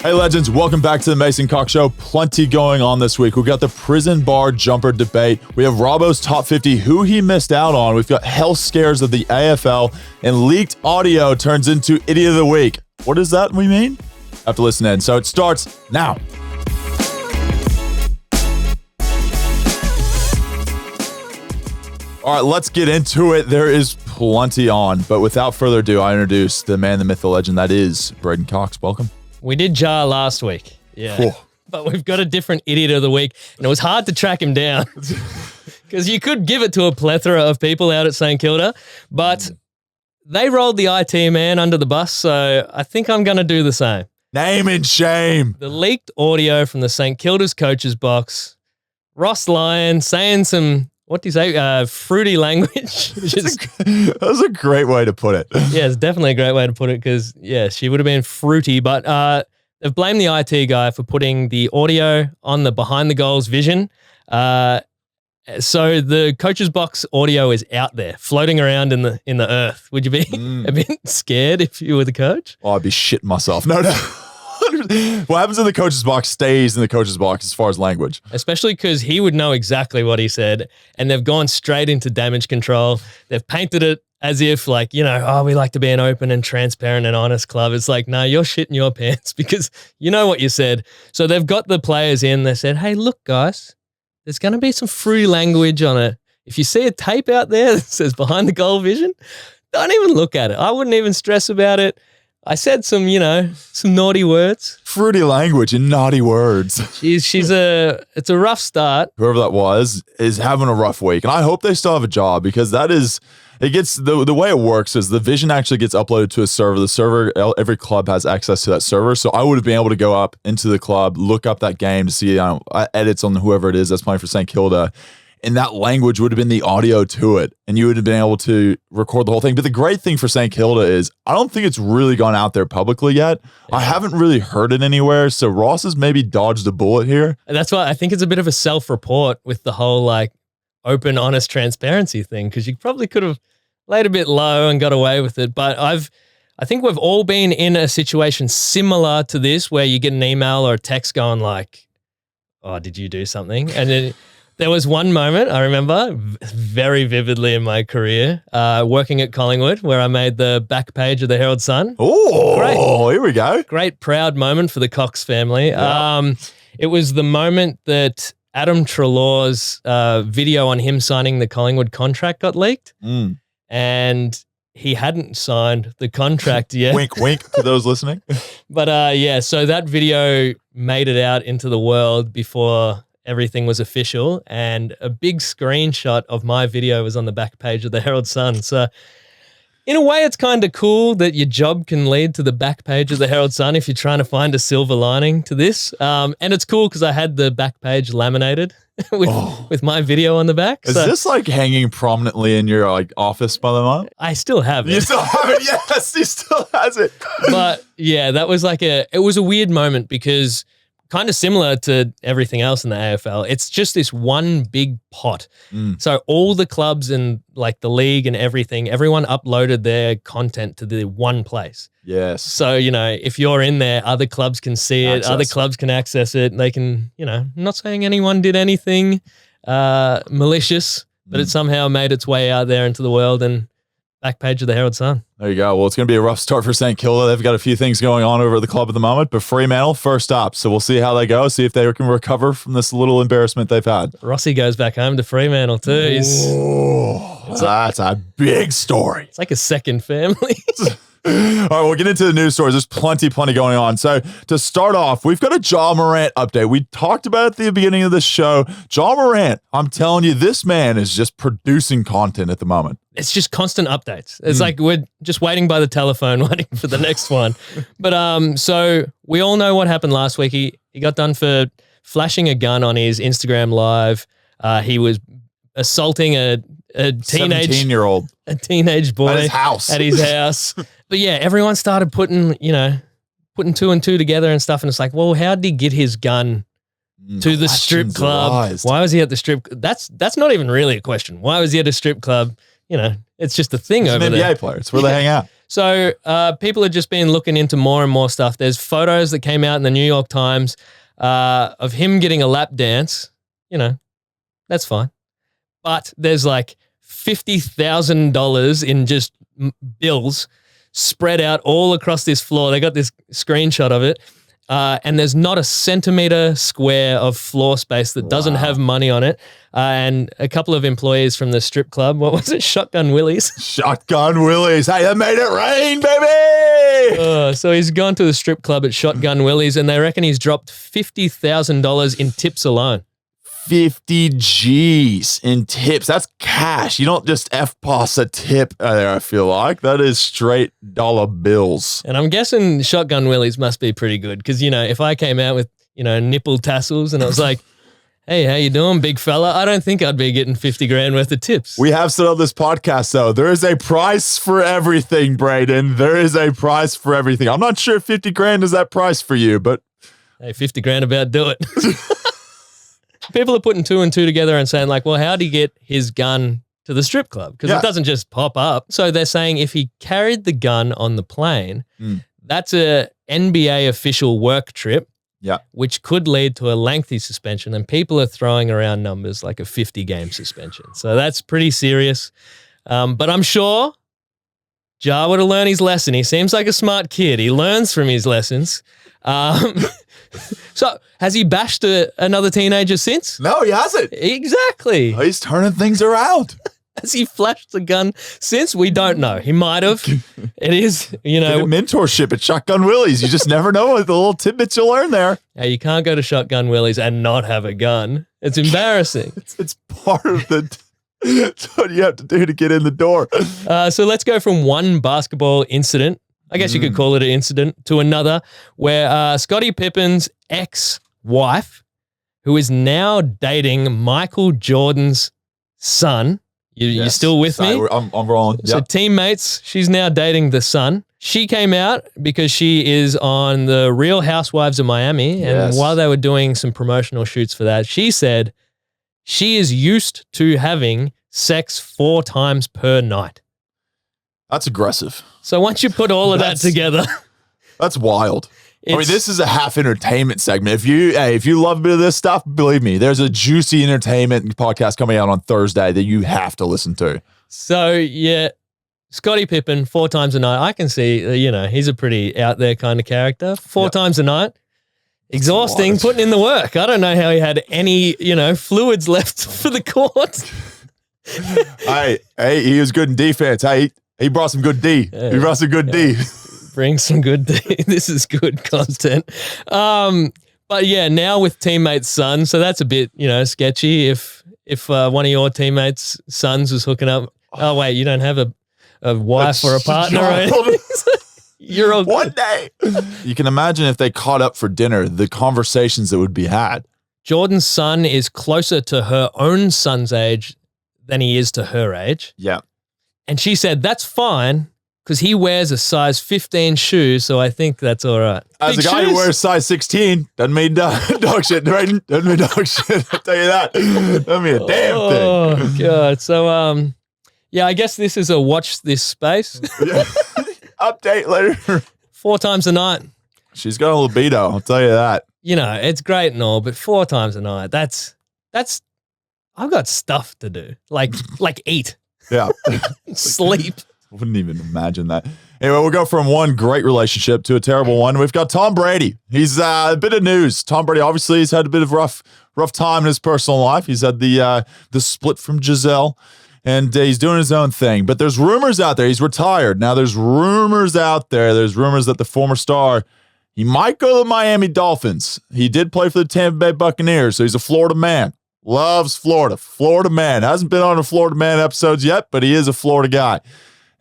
Hey legends, welcome back to the Mason Cox Show. Plenty going on this week. We've got the prison bar jumper debate. We have Robbo's top 50, who he missed out on. We've got health scares of the AFL, and leaked audio turns into Idiot of the Week. What does that mean? Have to listen in. So it starts now. All right, let's get into it. There is plenty on, but without further ado, I introduce the man, the myth, the legend. That is Brady Cox. Welcome. We did Jar last week, yeah, but we've got a different Idiot of the Week, and it was hard to track him down because you could give it to a plethora of people out at St Kilda, but they rolled the IT man under the bus, so I think I'm going to do the same. Name and shame. The leaked audio from the St Kilda's coach's box, Ross Lyon saying some, what do you say, fruity language. That was a great way to put it. Yeah, it's definitely a great way to put it because, yeah, she would have been fruity. But they've blamed the IT guy for putting the audio on the behind the goals vision. So the coach's box audio is out there, floating around in the earth. Would you be a bit scared if you were the coach? Oh, I'd be shitting myself. No. What happens in the coach's box stays in the coach's box as far as language. Especially because he would know exactly what he said, and they've gone straight into damage control. They've painted it as if like, you know, oh, we like to be an open and transparent and honest club. It's like, no, you're shitting your pants because you know what you said. So they've got the players in. They said, hey, look, guys, there's going to be some free language on it. If you see a tape out there that says behind the goal vision, don't even look at it. I wouldn't even stress about it. I said some, you know, some naughty words. Fruity language and naughty words. It's a rough start. Whoever that was is having a rough week. And I hope they still have a job because the way it works is the vision actually gets uploaded to a server. The server, every club has access to that server. So I would have been able to go up into the club, look up that game to see edits on whoever it is that's playing for St. Kilda. And that language would have been the audio to it. And you would have been able to record the whole thing. But the great thing for St. Kilda is I don't think it's really gone out there publicly yet. Yeah. I haven't really heard it anywhere. So Ross has maybe dodged a bullet here. And that's why I think it's a bit of a self-report with the whole like open, honest transparency thing. Because you probably could have laid a bit low and got away with it. But I think we've all been in a situation similar to this where you get an email or a text going like, oh, did you do something? And then there was one moment I remember very vividly in my career, working at Collingwood, where I made the back page of the Herald Sun. Oh, here we go. Great, proud moment for the Cox family. Yeah. It was the moment that Adam Treloar's video on him signing the Collingwood contract got leaked, and he hadn't signed the contract yet. Wink, wink to those listening. But yeah, so that video made it out into the world before everything was official, and a big screenshot of my video was on the back page of the Herald Sun. So in a way, it's kind of cool that your job can lead to the back page of the Herald Sun if you're trying to find a silver lining to this. And it's cool because I had the back page laminated with my video on the back. Is this like hanging prominently in your like office by the moment? I still have it. You still have it? Yes, he still has it. But yeah, that was it was a weird moment because kind of similar to everything else in the AFL. It's just this one big pot. So all the clubs and like the league and everything, everyone uploaded their content to the one place. Yes. So, you know, if you're in there, other clubs can see it, other clubs can access it. They can, you know, I'm not saying anyone did anything malicious, but it somehow made its way out there into the world and back page of the Herald Sun. There you go. Well, it's going to be a rough start for St. Kilda. They've got a few things going on over at the club at the moment, but Fremantle first up. So we'll see how they go, see if they can recover from this little embarrassment they've had. Rossi goes back home to Fremantle too. That's a big story. It's like a second family. All right, we'll get into the news stories. There's plenty going on. So to start off, we've got a Ja Morant update. We talked about it at the beginning of the show. Ja Morant, I'm telling you, this man is just producing content at the moment. It's just constant updates. It's like we're just waiting by the telephone, waiting for the next one. But so we all know what happened last week. He got done for flashing a gun on his Instagram live. He was assaulting a teenage 17-year-old, a teenage boy at his house. But yeah, everyone started putting two and two together and stuff. And it's like, well, how did he get his gun to the strip club? Arised. Why was he at the strip? That's not even really a question. Why was he at a strip club? You know, it's just a thing over there. He's an NBA player. It's where they hang out. So people have just been looking into more and more stuff. There's photos that came out in the New York Times of him getting a lap dance. You know, that's fine. But there's like $50,000 in just bills spread out all across this floor. They got this screenshot of it. And there's not a centimeter square of floor space that doesn't have money on it. And a couple of employees from the strip club, what was it? Shotgun Willie's. Shotgun Willie's. Hey, that made it rain, baby. So he's gone to the strip club at Shotgun Willie's and they reckon he's dropped $50,000 in tips alone. 50 G's in tips. That's cash. You don't just F-pass a tip there, I feel like. That is straight dollar bills. And I'm guessing Shotgun Willie's must be pretty good because, you know, if I came out with, you know, nipple tassels and I was like, hey, how you doing, big fella? I don't think I'd be getting 50 grand worth of tips. We have said on this podcast, though, there is a price for everything, Braden. There is a price for everything. I'm not sure if 50 grand is that price for you, but... Hey, 50 grand about do it. People are putting two and two together and saying like, well, how did he get his gun to the strip club? Because it doesn't just pop up. So they're saying if he carried the gun on the plane, that's a NBA official work trip, which could lead to a lengthy suspension. And people are throwing around numbers like a 50-game suspension. So that's pretty serious. But I'm sure Ja would have learned his lesson. He seems like a smart kid. He learns from his lessons. So has he bashed another teenager since? No, he hasn't. Exactly. Oh, he's turning things around. Has he flashed the gun since? We don't know. He might have. It is, you know. Mentorship at Shotgun Willie's. You just never know the little tidbits you'll learn there. Hey, you can't go to Shotgun Willie's and not have a gun. It's embarrassing. It's part of the... It's what you have to do to get in the door. So let's go from one basketball incident, I guess you could call it an incident, to another where Scottie Pippen's ex-wife, who is now dating Michael Jordan's son. You still with me? I'm rolling. So teammates, she's now dating the son. She came out because she is on the Real Housewives of Miami. And while they were doing some promotional shoots for that, she said she is used to having sex 4 times per night. That's aggressive. So once you put all of that together, that's wild. I mean, this is a half entertainment segment. If you love a bit of this stuff, believe me, there's a juicy entertainment podcast coming out on Thursday that you have to listen to. So yeah, Scottie Pippen 4 times a night. I can see, you know, he's a pretty out there kind of character. 4 times a night. Exhausting, putting in the work. I don't know how he had any, you know, fluids left for the court. Hey, he was good in defense. Hey, he brought some good D. He brought some good D. Bring some good D. This is good content. But yeah, now with teammates' son, so that's a bit, you know, sketchy. If one of your teammates' sons was hooking up, oh wait, you don't have a wife or a partner, right? You're all one day. You can imagine if they caught up for dinner, the conversations that would be had. Jordan's son is closer to her own son's age than he is to her age. Yeah. And she said, that's fine because he wears a size 15 shoe, so I think that's all right. As a guy who wears size 16, doesn't mean dog shit, right? Doesn't mean dog shit, I'll tell you that. Doesn't mean a damn thing. Oh, God. So, yeah, I guess this is a watch this space. Update later. 4 times a night. She's got a libido, I'll tell you that. You know, it's great and all, but 4 times a night, that's I've got stuff to do. Like eat. Yeah. Sleep. I wouldn't even imagine that. Anyway, we'll go from one great relationship to a terrible one. We've got Tom Brady. He's a bit of news. Tom Brady obviously has had a bit of rough time in his personal life. He's had the split from Giselle, and he's doing his own thing. But there's rumors out there. He's retired. Now there's rumors out there. There's rumors that the former star, he might go to the Miami Dolphins. He did play for the Tampa Bay Buccaneers, so he's a Florida man. Loves Florida. Florida man. Hasn't been on a Florida man episodes yet, but he is a Florida guy.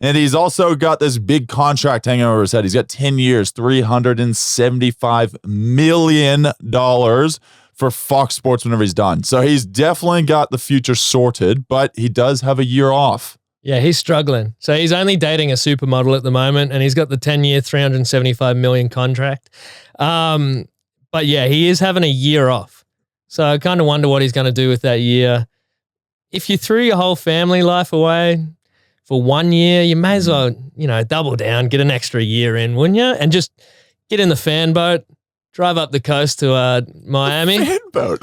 And he's also got this big contract hanging over his head. He's got 10 years, $375 million for Fox Sports whenever he's done. So he's definitely got the future sorted, but he does have a year off. Yeah, he's struggling. So he's only dating a supermodel at the moment, and he's got the 10-year, $375 million contract. But yeah, he is having a year off. So I kind of wonder what he's going to do with that year. If you threw your whole family life away for 1 year, you may as well, double down, get an extra year in, wouldn't you? And just get in the fan boat, drive up the coast to Miami. Fan boat.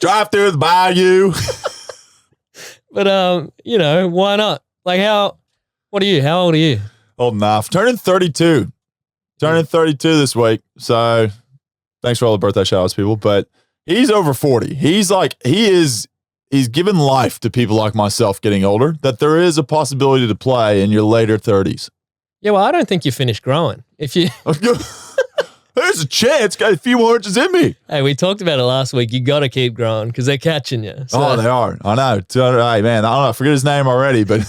Drive through the bayou. But, why not? Like what are you? How old are you? Old enough. Turning 32. Turning 32 this week. So thanks for all the birthday shout-outs, people. But he's over 40. He's given life to people like myself getting older, that there is a possibility to play in your later 30s. Yeah, well, I don't think you finished growing. If you... There's a chance. Got a few more inches in me. Hey, we talked about it last week. You got to keep growing because they're catching you. So. Oh, they are. I know. Hey, man, I don't know. I forget his name already, but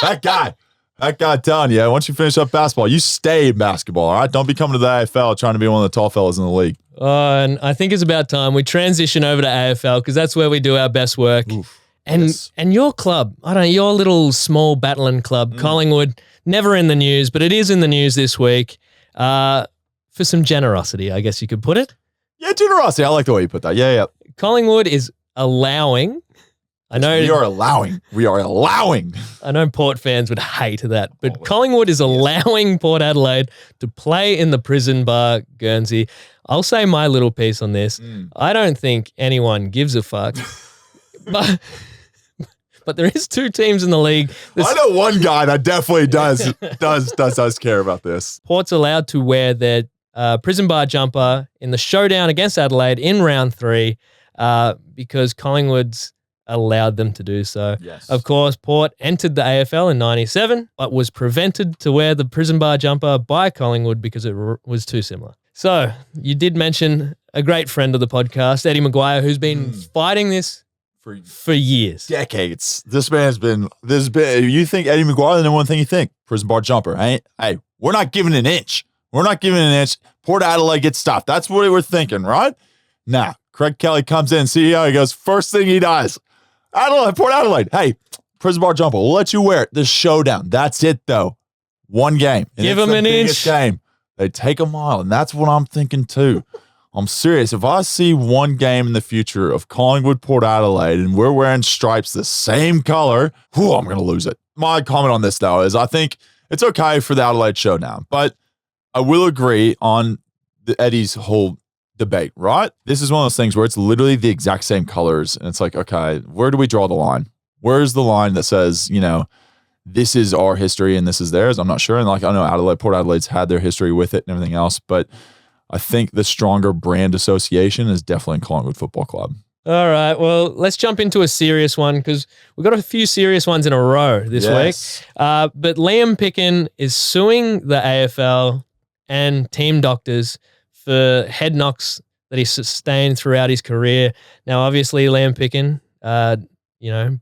that guy, I'm telling you, once you finish up basketball, you stay in basketball, all right? Don't be coming to the AFL trying to be one of the tall fellas in the league. And I think it's about time we transition over to AFL because that's where we do our best work. Oof, and yes. and your club, your little small battling club, Collingwood, never in the news, but it is in the news this week. For some generosity, I guess you could put it. Yeah, generosity. I like the way you put that. Yeah. Collingwood is allowing. I know we are allowing. I know Port fans would hate that, but Collingwood is allowing Port Adelaide to play in the prison bar Guernsey. I'll say my little piece on this. I don't think anyone gives a fuck, but there is two teams in the league. I know one guy that definitely does care about this. Port's allowed to wear their prison bar jumper in the showdown against Adelaide in round 3 because Collingwood's allowed them to do so. Yes. Of course, Port entered the AFL in 97, but was prevented to wear the prison bar jumper by Collingwood because it was too similar. So you did mention a great friend of the podcast, Eddie Maguire, who's been fighting this for years. Decades. This man's been, you think Eddie Maguire, the number one thing you think, prison bar jumper. Hey, we're not giving an inch. Port Adelaide gets stopped. That's what we're thinking, right? Now, Craig Kelly comes in, CEO, he goes, first thing he does, Port Adelaide, hey, prison bar jumper, we'll let you wear it. The showdown. That's it, though. One game. And give them an inch. Game. They take a mile, and that's what I'm thinking, too. I'm serious. If I see one game in the future of Collingwood, Port Adelaide, and we're wearing stripes the same color, I'm going to lose it. My comment on this, though, is I think it's okay for the Adelaide showdown, but I will agree on Eddie's whole debate, right? This is one of those things where it's literally the exact same colors, and it's like, okay, where do we draw the line? Where's the line that says, this is our history and this is theirs? I'm not sure. And I know Port Adelaide's had their history with it and everything else, but I think the stronger brand association is definitely in Collingwood Football Club. All right. Well, let's jump into a serious one because we've got a few serious ones in a row this week. But Liam Picken is suing the AFL and team doctors for head knocks that he sustained throughout his career. Now, obviously, Liam Picken,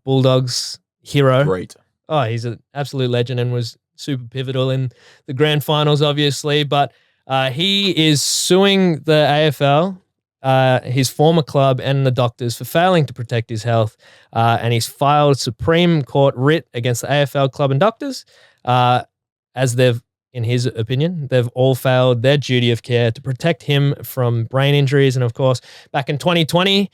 Bulldogs hero. Great. Oh, he's an absolute legend and was super pivotal in the grand finals, obviously. But he is suing the AFL, his former club, and the doctors for failing to protect his health. And he's filed Supreme Court writ against the AFL club and doctors, as they've, in his opinion, they've all failed their duty of care to protect him from brain injuries. And of course, back in 2020,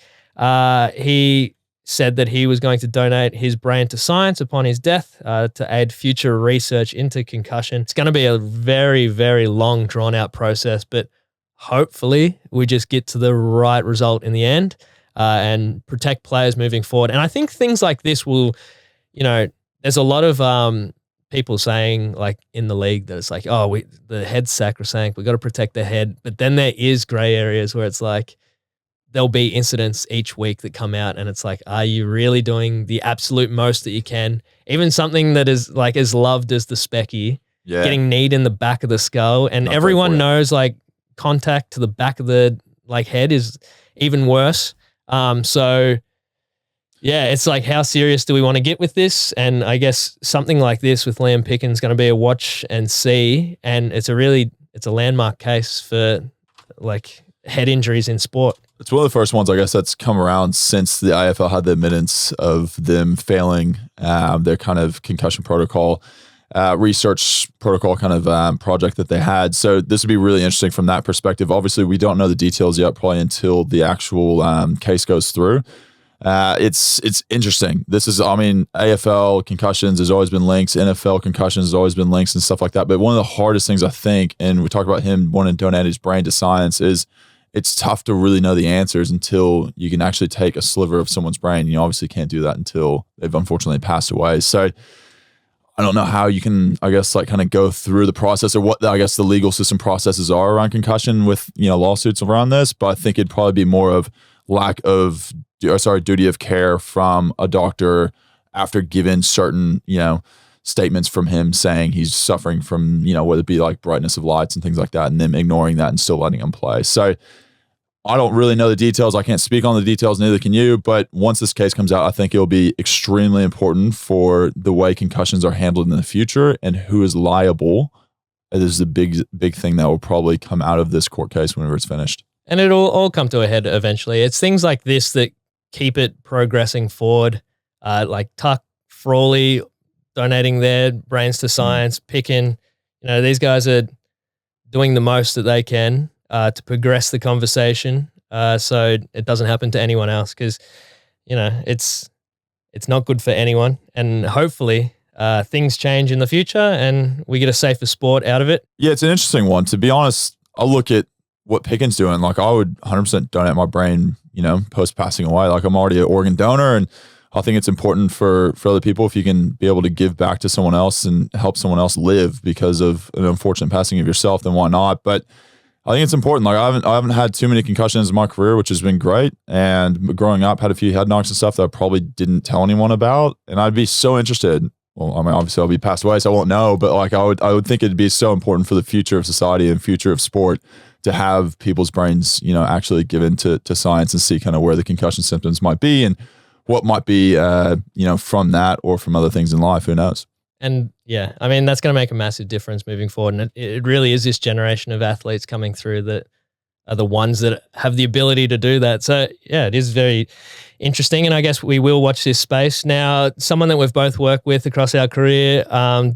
he said that he was going to donate his brain to science upon his death to aid future research into concussion. It's going to be a very, very long, drawn-out process, but hopefully we just get to the right result in the end and protect players moving forward. And I think things like this will, there's a lot of people saying, like, in the league that it's like, the head's sacrosanct, we've got to protect the head. But then there is grey areas where it's like, there'll be incidents each week that come out and it's like, are you really doing the absolute most that you can? Even something that is like as loved as the specky, getting kneed in the back of the skull, and everyone knows like contact to the back of the head is even worse. So yeah, it's like, how serious do we want to get with this? And I guess something like this with Liam Picken is going to be a watch and see, and it's a landmark case for like head injuries in sport. It's one of the first ones, I guess, that's come around since the IFL had the admittance of them failing their kind of concussion protocol, research protocol kind of project that they had. So this would be really interesting from that perspective. Obviously, we don't know the details yet, probably until the actual case goes through. It's interesting. This is, I mean, AFL concussions, there's always been links. NFL concussions, there's always been links and stuff like that. But one of the hardest things I think, and we talk about him wanting to donate his brain to science, is it's tough to really know the answers until you can actually take a sliver of someone's brain. You obviously can't do that until they've unfortunately passed away. So I don't know how you can, I guess, like kind of go through the process or what I guess the legal system processes are around concussion with, lawsuits around this. But I think it'd probably be more of lack of, duty of care from a doctor after given certain, statements from him saying he's suffering from, whether it be like brightness of lights and things like that, and them ignoring that and still letting him play. So I don't really know the details. I can't speak on the details, neither can you. But once this case comes out, I think it'll be extremely important for the way concussions are handled in the future and who is liable. This is a big thing that will probably come out of this court case whenever it's finished. And it'll all come to a head eventually. It's things like this that keep it progressing forward, like Tuck, Frawley donating their brains to science, Pickin. These guys are doing the most that they can to progress the conversation, so it doesn't happen to anyone else, because it's not good for anyone. And hopefully things change in the future and we get a safer sport out of it. Yeah, it's an interesting one. To be honest, I look at what Pickin's doing. Like, I would 100% donate my brain, post passing away. Like, I'm already an organ donor, and I think it's important for other people if you can be able to give back to someone else and help someone else live because of an unfortunate passing of yourself, then why not? But I think it's important. Like, I haven't had too many concussions in my career, which has been great. And growing up, had a few head knocks and stuff that I probably didn't tell anyone about. And I'd be so interested. Well, I mean, obviously I'll be passed away, so I won't know. But like, I would think it'd be so important for the future of society and future of sport to have people's brains, actually given to science and see kind of where the concussion symptoms might be and what might be, from that or from other things in life. Who knows? And yeah, I mean, that's going to make a massive difference moving forward. And it really is this generation of athletes coming through that are the ones that have the ability to do that. So yeah, it is very interesting. And I guess we will watch this space. Now, someone that we've both worked with across our career,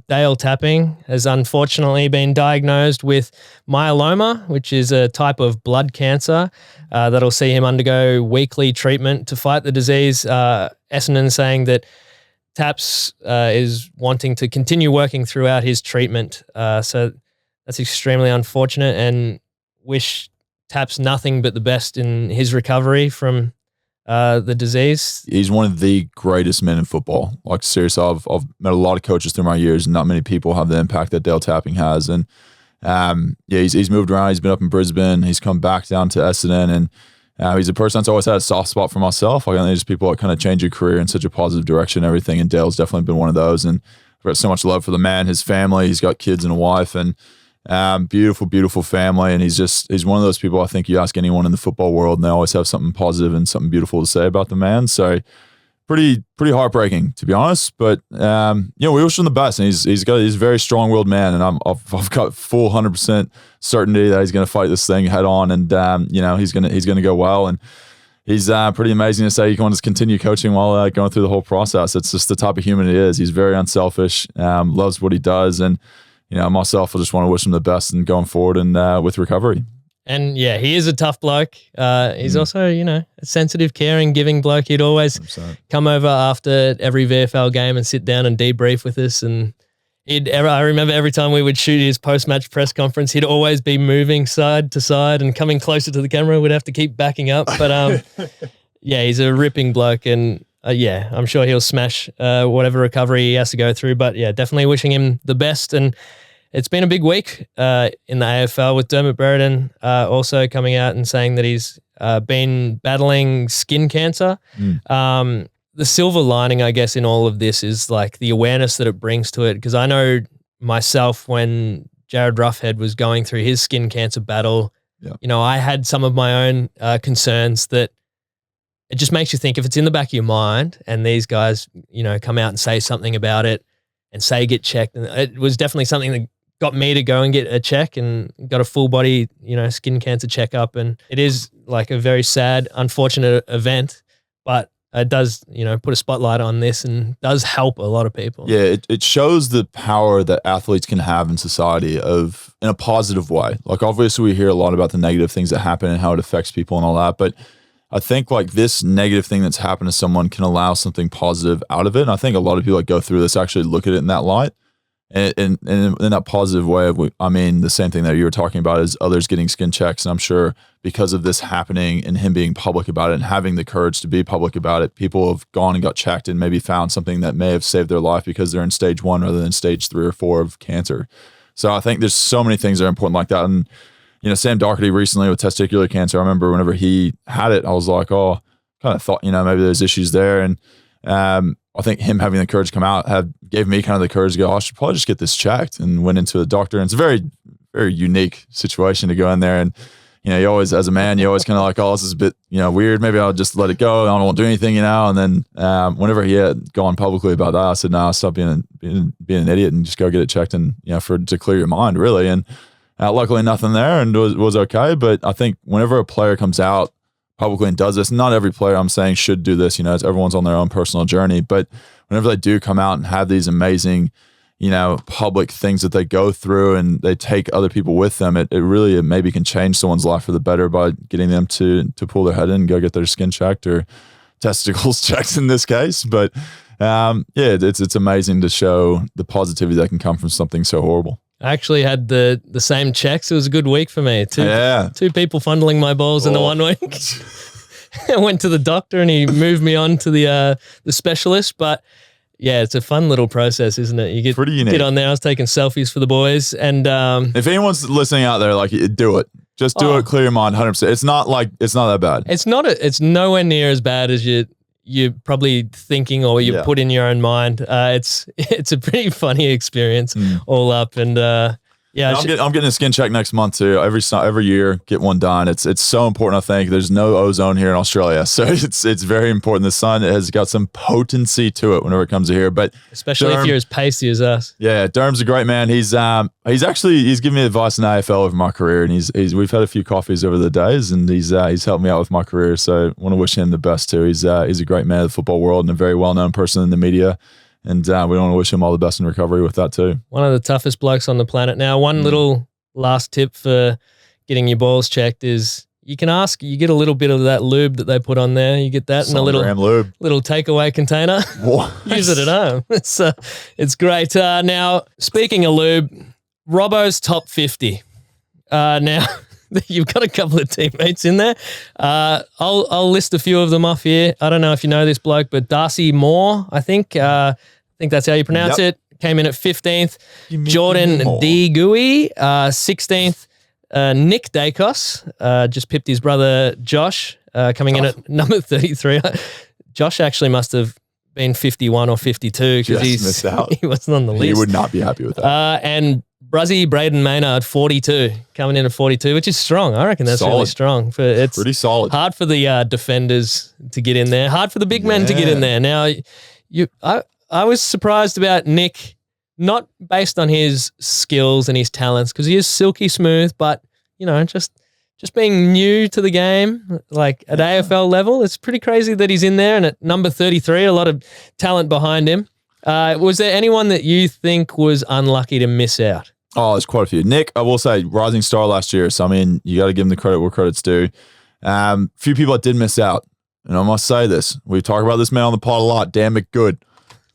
Dale Tapping, has unfortunately been diagnosed with myeloma, which is a type of blood cancer that'll see him undergo weekly treatment to fight the disease. Essendon saying that Taps is wanting to continue working throughout his treatment. So that's extremely unfortunate, and wish Taps nothing but the best in his recovery from the disease. He's one of the greatest men in football. Like, seriously, I've met a lot of coaches through my years, and not many people have the impact that Dale Tapping has. And he's moved around. He's been up in Brisbane. He's come back down to Essendon, and he's a person that's always had a soft spot for myself. Like, I think there's people that kind of change your career in such a positive direction and everything, and Dale's definitely been one of those. And I've got so much love for the man, his family. He's got kids and a wife, and beautiful family. And he's one of those people, I think you ask anyone in the football world and they always have something positive and something beautiful to say about the man. So pretty heartbreaking, to be honest. But we wish him the best. And he's a very strong-willed man, and I've got full 100% certainty that he's going to fight this thing head on, and he's going to go well. And he's pretty amazing to say he can just continue coaching while going through the whole process. It's just the type of human he is. He's very unselfish, loves what he does, and myself, I just want to wish him the best and going forward and with recovery. And yeah, he is a tough bloke. He's also, a sensitive, caring, giving bloke. He'd always 100%. come over after every VFL game and sit down and debrief with us. And I remember every time we would shoot his post-match press conference, he'd always be moving side to side and coming closer to the camera. We'd have to keep backing up. But yeah, he's a ripping bloke, and I'm sure he'll smash whatever recovery he has to go through. But yeah, definitely wishing him the best. And it's been a big week in the AFL with Dermot Brereton also coming out and saying that he's been battling skin cancer. The silver lining, I guess, in all of this is like the awareness that it brings to it. Because I know myself, when Jared Ruffhead was going through his skin cancer battle, I had some of my own concerns that it just makes you think, if it's in the back of your mind and these guys, come out and say something about it and say get checked. And it was definitely something that got me to go and get a check and got a full body, skin cancer checkup. And it is like a very sad, unfortunate event, but it does, put a spotlight on this and does help a lot of people. Yeah, it shows the power that athletes can have in society in a positive way. Like, obviously we hear a lot about the negative things that happen and how it affects people and all that, but I think like this negative thing that's happened to someone can allow something positive out of it. And I think a lot of people that go through this actually look at it in that light. And in that positive way of, I mean, the same thing that you were talking about is others getting skin checks. And I'm sure because of this happening and him being public about it and having the courage to be public about it, people have gone and got checked and maybe found something that may have saved their life because they're in stage 1 rather than stage 3 or 4 of cancer. So I think there's so many things that are important like that. And, you know, Sam Doherty recently with testicular cancer, I remember whenever he had it, I was like, oh, kind of thought, you know, maybe there's issues there. And, I think him having the courage to come out gave me kind of the courage to go, I should probably just get this checked, and went into the doctor. And it's a very, very unique situation to go in there. And, you know, you always, as a man, you always kind of like, oh, this is a bit, you know, weird. Maybe I'll just let it go. I don't want to do anything, you know? And then, whenever he had gone publicly about that, I said, no, stop being an idiot and just go get it checked and, you know, to clear your mind really. And, luckily nothing there and was okay. But I think whenever a player comes out publicly and does this, not every player I'm saying should do this, you know, everyone's on their own personal journey, but whenever they do come out and have these amazing, you know, public things that they go through and they take other people with them, it really maybe can change someone's life for the better by getting them to pull their head in and go get their skin checked or testicles checked in this case. But yeah, it's amazing to show the positivity that can come from something so horrible. I actually had the same checks. It was a good week for me. Two people fondling my balls in the 1 week. I went to the doctor and he moved me on to the specialist. But yeah, it's a fun little process, isn't it? You get pretty unique. Get on there. I was taking selfies for the boys, and if anyone's listening out there, like, do it. Just do it. Clear your mind, 100%. It's not that bad. It's nowhere near as bad as you're probably thinking or you put in your own mind. It's a pretty funny experience all up. And yeah, I'm getting a skin check next month too. Every year, get one done. It's so important. I think there's no ozone here in Australia, so it's very important. The sun has got some potency to it whenever it comes to here, but especially if you're as pasty as us. Yeah, Derm's a great man. He's given me advice in AFL over my career, and we've had a few coffees over the days, and he's helped me out with my career. So I want to wish him the best too. He's a great man of the football world and a very well known person in the media. And we want to wish him all the best in recovery with that too. One of the toughest blokes on the planet. Now, one little last tip for getting your balls checked is you can ask, you get a little bit of that lube that they put on there. You get that in a little takeaway container. Use it at home. It's great. Now, speaking of lube, Robbo's top 50. Now, you've got a couple of teammates in there. I'll list a few of them off here. I don't know if you know this bloke, but Darcy Moore, I think that's how you pronounce it. Came in at 15th. Jordan D. Gooey, 16th. Nick Dacos just pipped his brother Josh, coming in at number 33. Josh actually must have been 51 or 52 because he wasn't on the list. He would not be happy with that. And Bruzzy Braden Maynard, 42, coming in at 42, which is strong. I reckon that's really strong. It's pretty solid. Hard for the defenders to get in there. Hard for the big men to get in there. Now, I was surprised about Nick, not based on his skills and his talents, because he is silky smooth, but, you know, just being new to the game, like at AFL level, it's pretty crazy that he's in there. And at number 33, a lot of talent behind him. Was there anyone that you think was unlucky to miss out? Oh, there's quite a few. Nick, I will say, rising star last year. So, I mean, you got to give him the credit where credit's due. Few people that did miss out. And I must say this. We talk about this man on the pod a lot. Damn it good.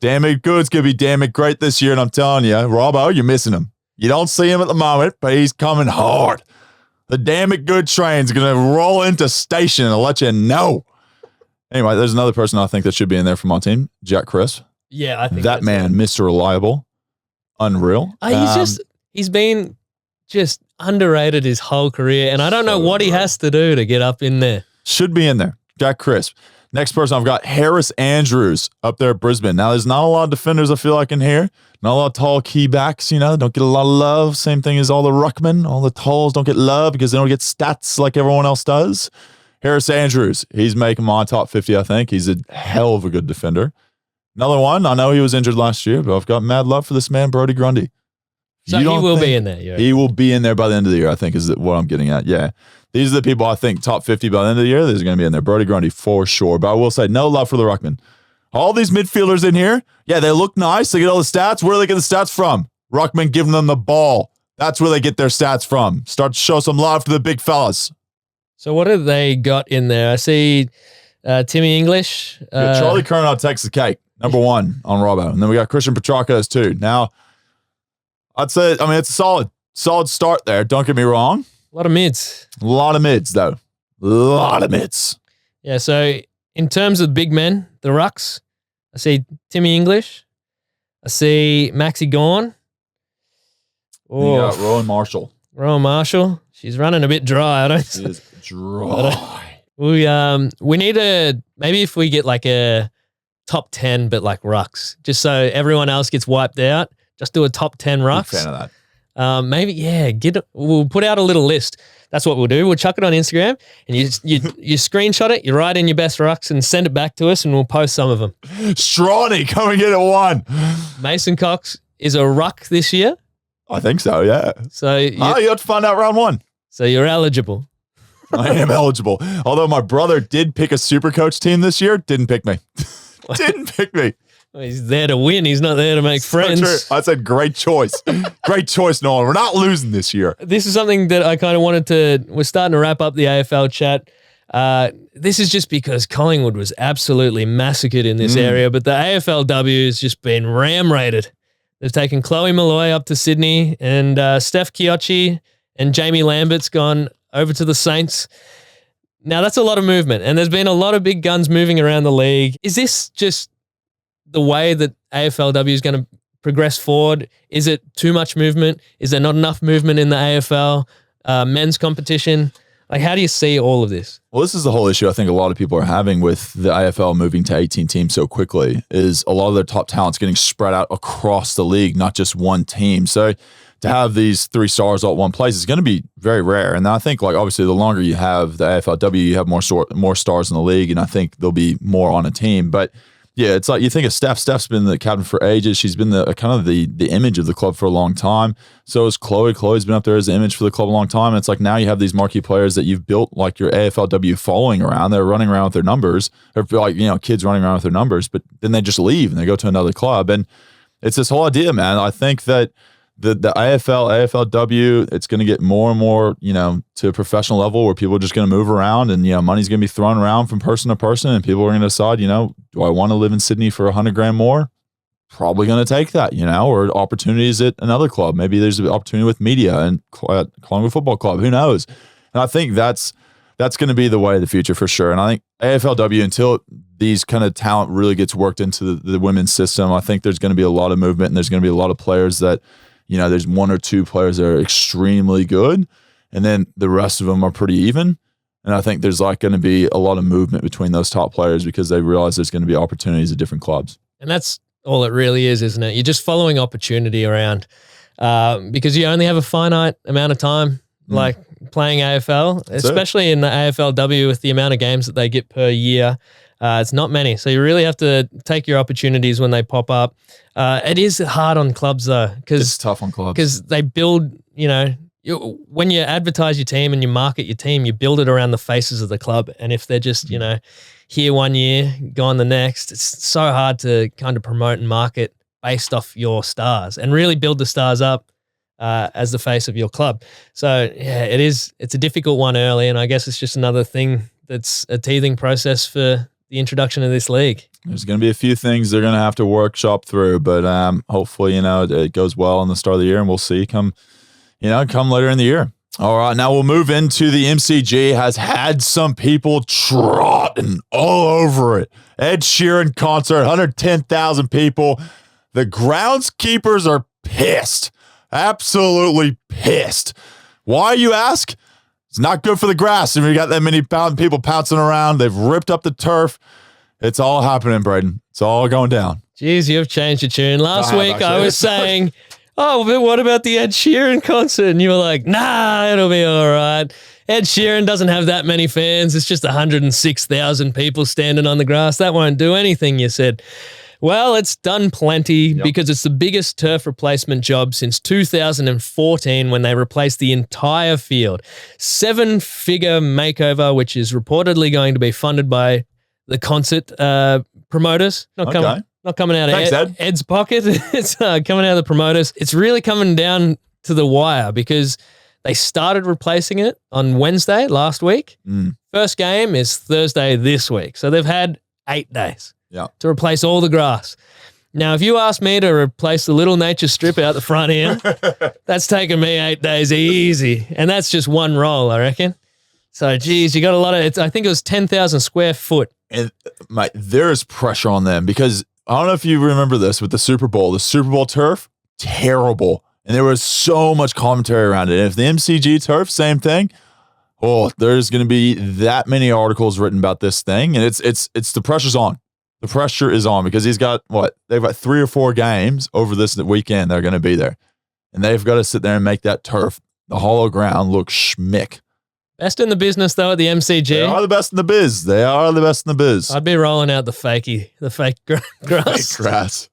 Damn it good's going to be damn it great this year. And I'm telling you, Robbo, you're missing him. You don't see him at the moment, but he's coming hard. The damn it good train's going to roll into station and let you know. Anyway, there's another person I think that should be in there from my team, Jack Crisp. Yeah, I think that man, Mr. Reliable, unreal. He's been just underrated his whole career, and I don't know what he has to do to get up in there. Should be in there. Jack Crisp. Next person I've got, Harris Andrews up there at Brisbane. Now, there's not a lot of defenders I feel like in here. Not a lot of tall key backs, you know, don't get a lot of love. Same thing as all the ruckmen. All the talls don't get love because they don't get stats like everyone else does. Harris Andrews, he's making my top 50, I think. He's a hell of a good defender. Another one, I know he was injured last year, but I've got mad love for this man, Brody Grundy. So he will be in there. Yeah. He will be in there by the end of the year, I think, is what I'm getting at. Yeah. These are the people I think top 50 by the end of the year. These are going to be in there. Brody Grundy for sure. But I will say, no love for the ruckman. All these midfielders in here, yeah, they look nice. They get all the stats. Where do they get the stats from? Ruckman giving them the ball. That's where they get their stats from. Start to show some love to the big fellas. So what have they got in there? I see Timmy English. Charlie Curran on Texas Cake, number 1 on Robbo. And then we got Christian Petrarca as 2. Now, I'd say, it's a solid start there. Don't get me wrong. A lot of mids. A lot of mids, though. A lot of mids. Yeah, so in terms of big men, the rucks, I see Timmy English. I see Maxi Gorn. Oh, you got Rowan Marshall. Rowan Marshall. She's running a bit dry. She is dry. We need maybe if we get like a top 10, but like rucks, just so everyone else gets wiped out. Just do a top 10 rucks. Big fan of that. Maybe, yeah, we'll put out a little list. That's what we'll do. We'll chuck it on Instagram and you screenshot it, you write in your best rucks and send it back to us and we'll post some of them. Strawny, come and get it 1. Mason Cox is a ruck this year. I think so, yeah. So you have to find out round 1. So you're eligible. I am eligible. Although my brother did pick a super coach team this year, didn't pick me. Didn't pick me. Well, he's there to win. He's not there to make friends. True. I said, great choice. Great choice, Nolan. We're not losing this year. This is something that I kind of wanted to, we're starting to wrap up the AFL chat. This is just because Collingwood was absolutely massacred in this area, but the AFLW has just been ram-raided. They've taken Chloe Malloy up to Sydney and Steph Chiocci and Jamie Lambert's gone over to the Saints. Now, that's a lot of movement, and there's been a lot of big guns moving around the league. Is this just the way that AFLW is going to progress forward? Is it too much movement? Is there not enough movement in the AFL? Men's competition? Like, how do you see all of this? Well, this is the whole issue I think a lot of people are having with the AFL moving to 18 teams so quickly, is a lot of their top talents getting spread out across the league, not just one team. So to have these 3 stars all at one place is going to be very rare. And I think, like, obviously the longer you have the AFLW, you have more stars in the league, and I think there'll be more on a team. But yeah, it's like you think of Steph. Steph's been the captain for ages. She's been the kind of the image of the club for a long time. So is Chloe. Chloe's been up there as the image for the club a long time. And it's like now you have these marquee players that you've built like your AFLW following around. They're running around with their numbers, or like, kids running around with their numbers, but then they just leave and they go to another club. And it's this whole idea, man. I think that the AFL, AFLW, it's going to get more and more, to a professional level where people are just going to move around and, money's going to be thrown around from person to person and people are going to decide, do I want to live in Sydney for $100,000 more? Probably going to take that, or opportunities at another club. Maybe there's an opportunity with media and Collingwood Football Club. Who knows? And I think that's going to be the way of the future for sure. And I think AFLW, until these kind of talent really gets worked into the women's system, I think there's going to be a lot of movement and there's going to be a lot of players that, there's 1 or 2 players that are extremely good, and then the rest of them are pretty even. And I think there's like going to be a lot of movement between those top players because they realize there's going to be opportunities at different clubs. And that's all it really is, isn't it? You're just following opportunity around because you only have a finite amount of time, like playing AFL, especially in the AFLW with the amount of games that they get per year. It's not many. So you really have to take your opportunities when they pop up. It is hard on clubs though. It's tough on clubs. Because they build, when you advertise your team and you market your team, you build it around the faces of the club. And if they're just, here one year, gone the next, it's so hard to kind of promote and market based off your stars and really build the stars up as the face of your club. So yeah, it's a difficult one early. And I guess it's just another thing that's a teething process for the introduction of this league. There's going to be a few things they're going to have to workshop through, but hopefully, it goes well in the start of the year, and we'll see come later in the year. All right, now we'll move into the MCG. Has had some people trotting all over it. Ed Sheeran concert, 110,000 people. The groundskeepers are pissed, absolutely pissed. Why, you ask? It's not good for the grass. If you got that many people pouncing around, they've ripped up the turf. It's all happening, Braden. It's all going down. Jeez, you've changed your tune. Last week I was saying, oh, but what about the Ed Sheeran concert? And you were like, nah, it'll be all right. Ed Sheeran doesn't have that many fans. It's just 106,000 people standing on the grass. That won't do anything, you said. Well, it's done plenty because it's the biggest turf replacement job since 2014 when they replaced the entire field. 7-figure makeover, which is reportedly going to be funded by the concert promoters. Not coming out of Ed's pocket. It's coming out of the promoters. It's really coming down to the wire because They started replacing it on Wednesday last week. First game is Thursday this week. So they've had 8 days to replace all the grass. Now, if you ask me to replace the little nature strip out the front here, that's taken me 8 days easy. And that's just one roll, I reckon. So, geez, you got a lot of, I think it was 10,000 square foot. And mate, there is pressure on them because I don't know if you remember this with the Super Bowl turf, terrible. And there was so much commentary around it. And if the MCG turf, same thing. Oh, there's going to be that many articles written about this thing. And it's the pressure's on. The pressure is on because they've got 3 or 4 games over this weekend. They're going to be there. And they've got to sit there and make that turf, the hollow ground, look schmick. Best in the business, though, at the MCG. They are the best in the biz. They are the best in the biz. I'd be rolling out the fake grass. Fake grass.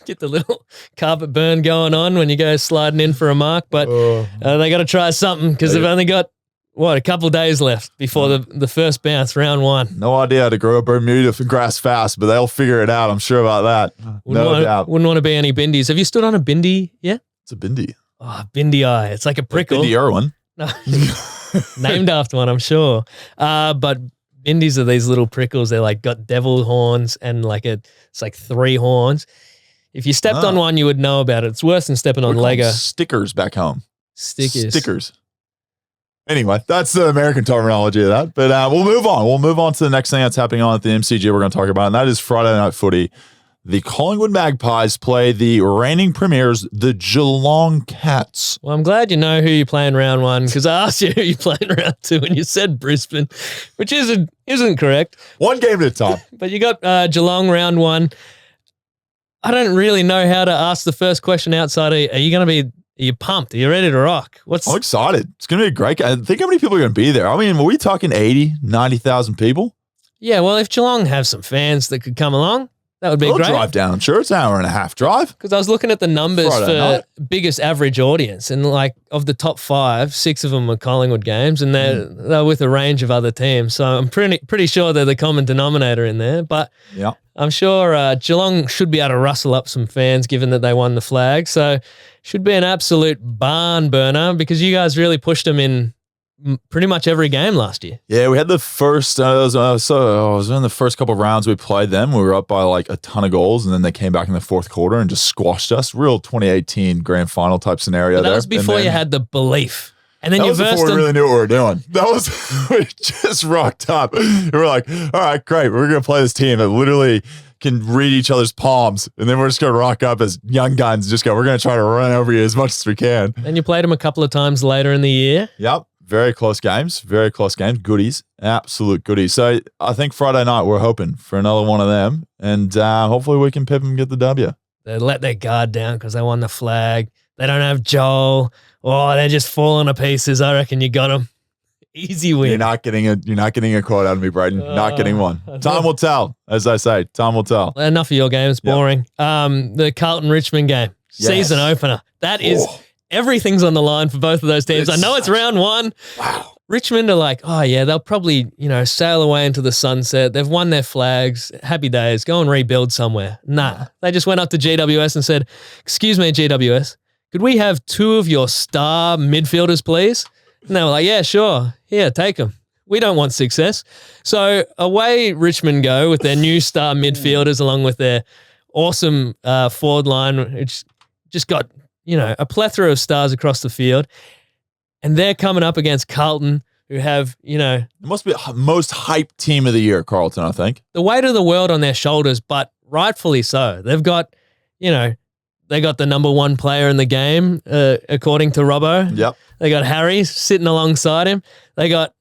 Get the little carpet burn going on when you go sliding in for a mark. But they got to try something because they've only got, a couple of days left before the first bounce, round 1. No idea how to grow a Bermuda for grass fast, but they'll figure it out. I'm sure about that. No doubt. Wouldn't want to be any bindies. Have you stood on a bindi yet? It's a bindi. Oh, bindi eye. It's like a prickle. Bindi Irwin. No. Named after one, I'm sure. But bindies are these little prickles. They're like got devil horns and it's like 3 horns. If you stepped on one, you would know about it. It's worse than stepping on Lego. Stickers back home. Stickers. Anyway, that's the American terminology of that. But we'll move on. We'll move on to the next thing that's happening on at the MCG we're going to talk about, and that is Friday Night Footy. The Collingwood Magpies play the reigning premiers, the Geelong Cats. Well, I'm glad you know who you're playing round 1 because I asked you who you're playing round 2 and you said Brisbane, which isn't correct. One game at a time. But you got Geelong round 1. I don't really know how to ask the first question outside of, are you pumped? Are you ready to rock? I'm excited. It's going to be a great game. Think how many people are going to be there. I mean, were we talking 80, 90,000 people? Yeah, well, if Geelong have some fans that could come along, that would be great. Drive down. I'm sure it's an hour and a half drive. Because I was looking at the numbers for biggest average audience, and of the top 5, 6 of them were Collingwood games, and they're with a range of other teams. So I'm pretty sure they're the common denominator in there. But I'm sure Geelong should be able to rustle up some fans, given that they won the flag. So should be an absolute barn burner because you guys really pushed them in pretty much every game last year. Yeah, we had the first, it was in the first couple of rounds we played them. We were up by a ton of goals, and then they came back in the fourth quarter and just squashed us. Real 2018 grand final type scenario there. That was before you had the belief. And then that was before we really knew what we were doing. That was, we just rocked up. And we're like, all right, great. We're going to play this team that literally can read each other's palms. And then we're just going to rock up as young guns and just go, we're going to try to run over you as much as we can. And you played them a couple of times later in the year. Yep. Very close games. Goodies. Absolute goodies. So I think Friday night we're hoping for another one of them. And hopefully we can pip them and get the W. They let their guard down because they won the flag. They don't have Joel. Oh, they're just falling to pieces. I reckon you got them. Easy win. You're not getting a quote out of me, Braden. Not getting one. Time will tell, as I say. Time will tell. Enough of your games. Boring. Yep. The Carlton-Richmond game. Yes. Season opener. That is... Everything's on the line for both of those teams. I know it's round 1. Wow. Richmond are like, oh yeah, they'll probably, sail away into the sunset. They've won their flags. Happy days. Go and rebuild somewhere. Nah. They just went up to GWS and said, excuse me, GWS, could we have 2 of your star midfielders, please? And they were like, yeah, sure. Here, take them. We don't want success. So away Richmond go with their new star midfielders along with their awesome forward line, which just got... a plethora of stars across the field. And they're coming up against Carlton, who have, It must be the most hyped team of the year, Carlton, I think. The weight of the world on their shoulders, but rightfully so. They've got, they got the number 1 player in the game, according to Robbo. Yep. They got Harry sitting alongside him. They got,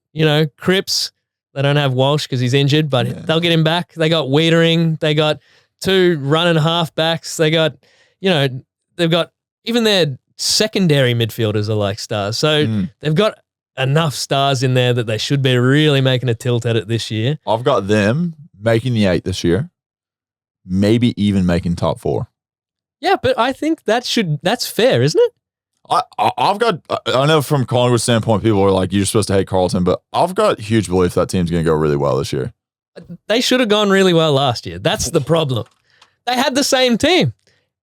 Cripps. They don't have Walsh because he's injured, but they'll get him back. They got Wiedering. They got 2 running halfbacks. They got, they've got, even their secondary midfielders are like stars. So they've got enough stars in there that they should be really making a tilt at it this year. I've got them making the 8 this year, maybe even making top 4. Yeah, but I think that's fair, isn't it? I know from Collingwood's standpoint, people are like, you're supposed to hate Carlton, but I've got huge belief that team's going to go really well this year. They should have gone really well last year. That's the problem. They had the same team,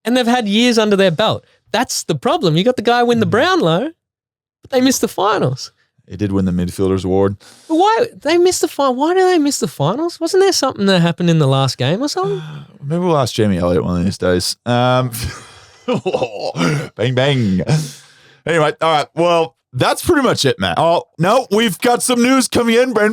and they've had years under their belt. That's the problem. You got the guy win the Brownlow, but They missed the finals. He did win the midfielders award. But why they missed the final? Why did they miss the finals? Wasn't there something that happened in the last game or something? Maybe we'll ask Jamie Elliott one of these days. Bang, bang. Anyway, all right. Well, that's pretty much it, man. Oh, no, we've got some news coming in. The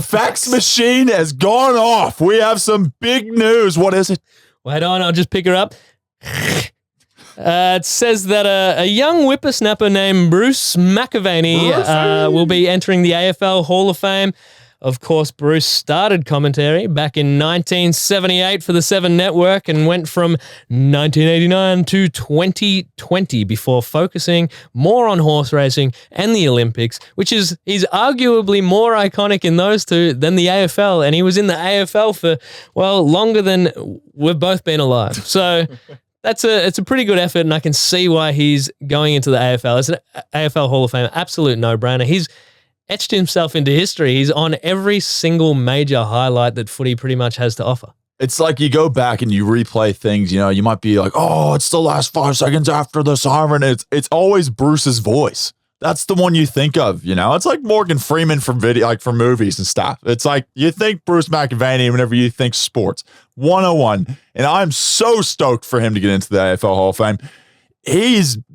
fax machine has gone off. We have some big news. What is it? Wait on, I'll just pick her up. It says that a young whippersnapper named Bruce McAvaney will be entering the AFL Hall of Fame. Of course, Bruce started commentary back in 1978 for the Seven Network and went from 1989 to 2020 before focusing more on horse racing and the Olympics, which is he's arguably more iconic in those two than the AFL. And he was in the AFL for, well, longer than we've both been alive. So it's a pretty good effort, and I can see why he's going into the AFL. It's an AFL Hall of Fame, absolute no-brainer. He's etched himself into history. He's on every single major highlight that footy pretty much has to offer. It's like you go back and you replay things, you know, you might be like, oh, it's the last 5 seconds after the siren. It's always Bruce's voice. That's the one you think of, you know? It's like Morgan Freeman from video, like from movies and stuff. It's like you think Bruce McAvaney whenever you think sports. 101. And I'm so stoked for him to get into the AFL Hall of Fame.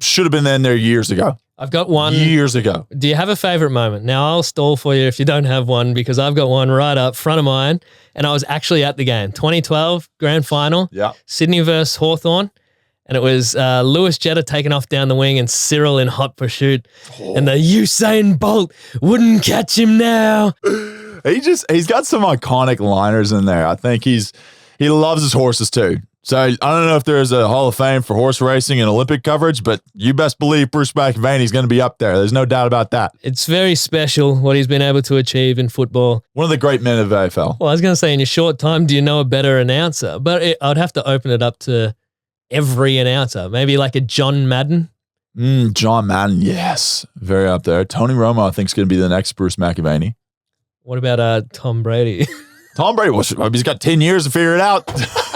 Should have been in there years ago. I've got one. Years ago. Do you have a favorite moment? Now, I'll stall for you if you don't have one, because I've got one right up front of mine, and I was actually at the game. 2012 grand final. Yeah. Sydney versus Hawthorn. And it was Lewis Jetta taking off down the wing and Cyril in hot pursuit. Oh. And the Usain Bolt wouldn't catch him now. He's got some iconic liners in there. I think he loves his horses too. So I don't know if there's a Hall of Fame for horse racing and Olympic coverage, but you best believe Bruce McAvaney's going to be up there. There's no doubt about that. It's very special what he's been able to achieve in football. One of the great men of AFL. Well, I was going to say, in your short time, do you know a better announcer? But I'd have to open it up to every announcer. Maybe like a John Madden. John Madden, yes. Very up there. Tony Romo, I think, is going to be the next Bruce McAvaney. What about Tom Brady? Tom Brady, he's got 10 years to figure it out.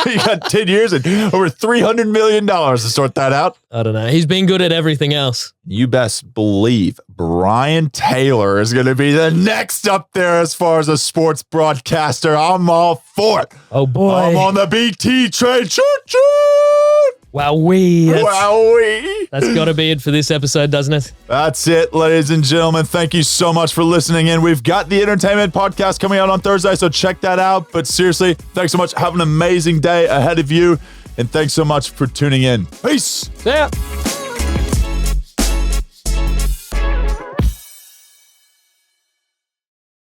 He got 10 years and over $300 million to sort that out. I don't know. He's been good at everything else. You best believe Brian Taylor is going to be the next up there as far as a sports broadcaster. I'm all for it. Oh, boy. I'm on the BT train. Shoot. Wowee. Wowee. That's got to be it for this episode, doesn't it? That's it, ladies and gentlemen. Thank you so much for listening in. We've got the entertainment podcast coming out on Thursday, so check that out. But seriously, thanks so much. Have an amazing day ahead of you. And thanks so much for tuning in. Peace. See ya.